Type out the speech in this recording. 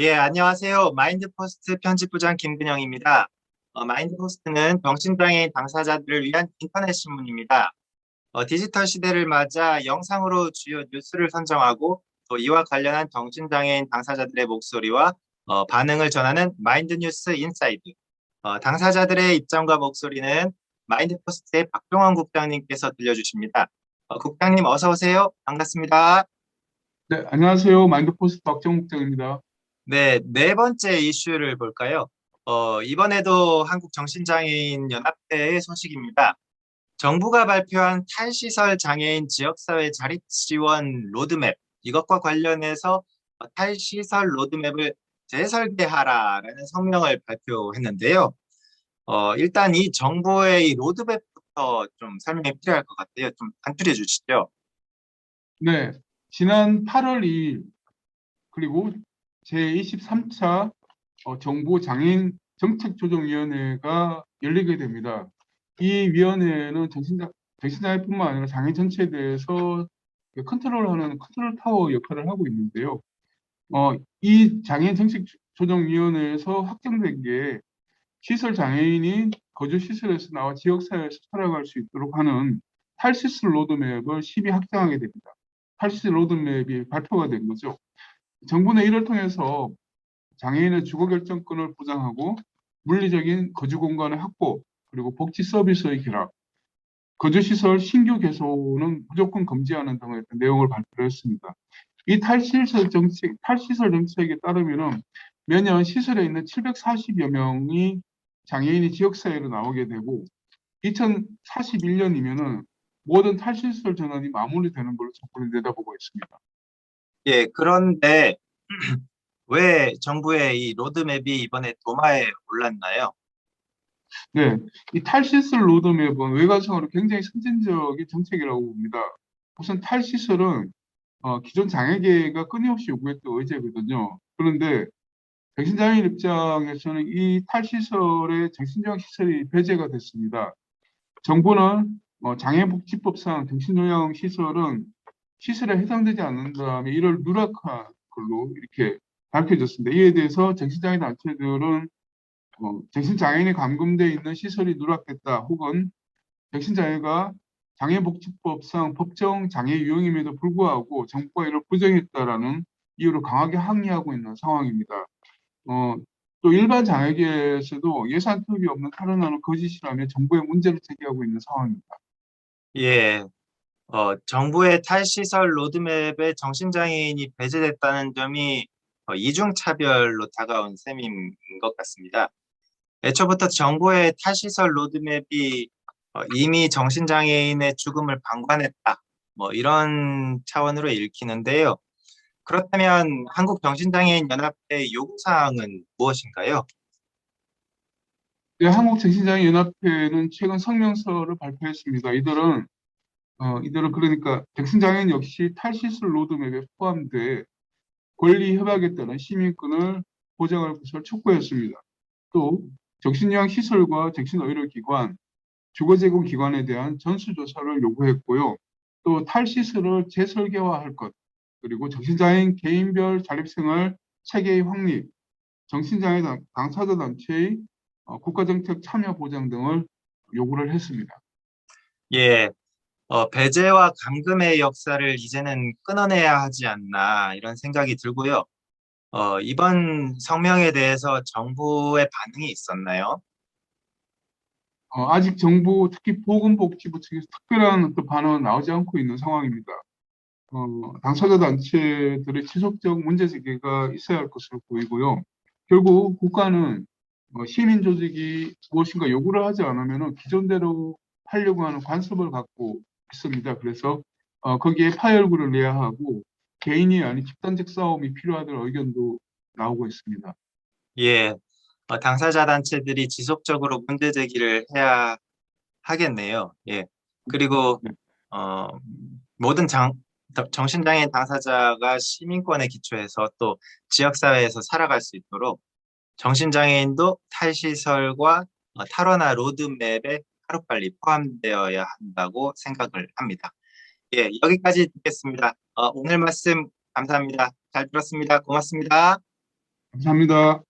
예, 안녕하세요. 마인드포스트 편집부장 김근영입니다. 마인드포스트는 정신장애인 당사자들을 위한 인터넷 신문입니다. 디지털 시대를 맞아 영상으로 주요 뉴스를 선정하고 또 이와 관련한 정신장애인 당사자들의 목소리와 반응을 전하는 마인드뉴스 인사이드. 당사자들의 입장과 목소리는 마인드포스트의 박종원 국장님께서 들려주십니다. 국장님 어서 오세요. 반갑습니다. 네, 안녕하세요. 마인드포스트 박정국장입니다. 네, 네 번째 이슈를 볼까요? 이번에도 한국정신장애인연합회의 소식입니다. 정부가 발표한 탈시설 장애인 지역사회 자립 지원 로드맵, 이것과 관련해서 탈시설 로드맵을 재설계하라라는 성명을 발표했는데요. 일단 이 정부의 이 로드맵부터 좀 설명이 필요할 것 같아요. 좀 간추려 주시죠. 네, 지난 8월 2일 그리고 제23차 정부 장애인 정책조정위원회가 열리게 됩니다. 이 위원회는 정신장애뿐만 아니라 장애인 전체에 대해서 컨트롤하는 컨트롤 타워 역할을 하고 있는데요. 이 장애인 정책조정위원회에서 확정된 게 시설 장애인이 거주 시설에서 나와 지역사회에서 살아갈 수 있도록 하는 탈시스 로드맵을 심의 확정하게 됩니다. 탈시스 로드맵이 발표가 된 거죠. 정부는 이를 통해서 장애인의 주거 결정권을 보장하고 물리적인 거주 공간의 확보, 그리고 복지 서비스의 결합, 거주시설 신규 개소는 무조건 금지하는 등의 내용을 발표했습니다. 이 탈시설 정책에 따르면은 매년 시설에 있는 740여 명이 장애인이 지역사회로 나오게 되고 2041년이면은 모든 탈시설 전환이 마무리되는 걸로 정부는 내다보고 있습니다. 예, 그런데 왜 정부의 이 로드맵이 이번에 도마에 올랐나요? 네, 이 탈시설 로드맵은 외관상으로 굉장히 선진적인 정책이라고 봅니다. 우선 탈시설은 기존 장애계가 끊임없이 요구했던 의제거든요. 그런데 정신장애인 입장에서는 이 탈시설의 정신요양시설이 배제가 됐습니다. 정부는 장애복지법상 정신요양시설은 시설에 해당되지 않는다며 이를 누락한 걸로 이렇게 밝혀졌습니다. 이에 대해서 정신장애 단체들은 정신장애인이 감금되어 있는 시설이 누락됐다 혹은 정신장애가 장애복지법상 법정 장애 유형임에도 불구하고 정부가 이를 부정했다라는 이유로 강하게 항의하고 있는 상황입니다. 어, 또 일반 장애계에서도 예산 투입이 없는 탈원하는 거짓이라며 정부에 문제를 제기하고 있는 상황입니다. 예, 정부의 탈시설 로드맵에 정신장애인이 배제됐다는 점이 이중차별로 다가온 셈인 것 같습니다. 애초부터 정부의 탈시설 로드맵이 이미 정신장애인의 죽음을 방관했다. 뭐 이런 차원으로 읽히는데요. 그렇다면 한국정신장애인연합회 요구사항은 무엇인가요? 네, 한국정신장애인연합회는 최근 성명서를 발표했습니다. 이들은 그러니까 정신장애인 역시 탈시설 로드맵에 포함돼 권리 협약에 따른 시민권을 보장할 것을 촉구했습니다. 또 정신요양시설과 정신의료기관, 주거제공기관에 대한 전수조사를 요구했고요. 또 탈시설을 재설계화할 것, 그리고 정신장애인 개인별 자립생활 체계의 확립, 정신장애 당사자 단체의 국가정책 참여 보장 등을 요구를 했습니다. 예, 배제와 감금의 역사를 이제는 끊어내야 하지 않나 이런 생각이 들고요. 이번 성명에 대해서 정부의 반응이 있었나요? 아직 정부, 특히 보건복지부 측에서 특별한 또 반응은 나오지 않고 있는 상황입니다. 당사자 단체들의 지속적 문제 제기가 있어야 할 것으로 보이고요. 결국 국가는 시민 조직이 무엇인가 요구를 하지 않으면 기존대로 하려고 하는 관습을 갖고 있습니다. 그래서 거기에 파열구를 내야 하고 개인이 아닌 집단적 싸움이 필요하다는 의견도 나오고 있습니다. 예, 당사자 단체들이 지속적으로 문제 제기를 해야 하겠네요. 예, 그리고 네. 어, 모든 정신장애인 당사자가 시민권에 기초해서 또 지역사회에서 살아갈 수 있도록 정신장애인도 탈시설과 탈원화 로드맵에 하루빨리 포함되어야 한다고 생각을 합니다. 예, 여기까지 듣겠습니다. 오늘 말씀 감사합니다. 잘 들었습니다. 고맙습니다. 감사합니다.